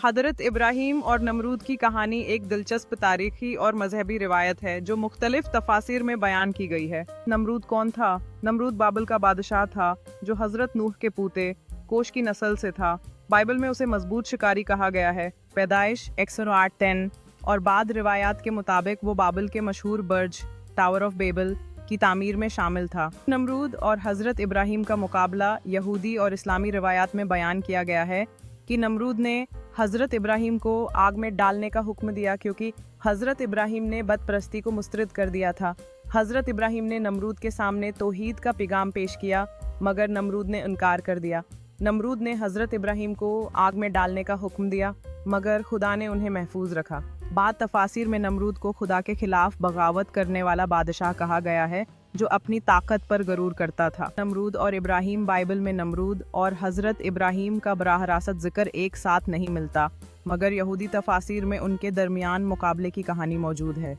حضرت ابراہیم اور نمرود کی کہانی ایک دلچسپ تاریخی اور مذہبی روایت ہے جو مختلف تفاسیر میں بیان کی گئی ہے۔ نمرود کون تھا؟ نمرود بابل کا بادشاہ تھا جو حضرت نوح کے پوتے کوش کی نسل سے تھا۔ بائبل میں اسے مضبوط شکاری کہا گیا ہے۔ پیدائش 108:10 اور بعد روایات کے مطابق وہ بابل کے مشہور برج ٹاور آف بیبل کی تعمیر میں شامل تھا۔ نمرود اور حضرت ابراہیم کا مقابلہ یہودی اور اسلامی روایات میں بیان کیا گیا ہے کہ نمرود نے حضرت ابراہیم کو آگ میں ڈالنے کا حکم دیا کیونکہ حضرت ابراہیم نے بت پرستی کو مسترد کر دیا تھا۔ حضرت ابراہیم نے نمرود کے سامنے توحید کا پیغام پیش کیا مگر نمرود نے انکار کر دیا۔ نمرود نے حضرت ابراہیم کو آگ میں ڈالنے کا حکم دیا مگر خدا نے انہیں محفوظ رکھا۔ بعض تفاسیر میں نمرود کو خدا کے خلاف بغاوت کرنے والا بادشاہ کہا گیا ہے جو اپنی طاقت پر غرور کرتا تھا۔ نمرود اور ابراہیم بائبل میں نمرود اور حضرت ابراہیم کا براہ راست ذکر ایک ساتھ نہیں ملتا مگر یہودی تفاسیر میں ان کے درمیان مقابلے کی کہانی موجود ہے۔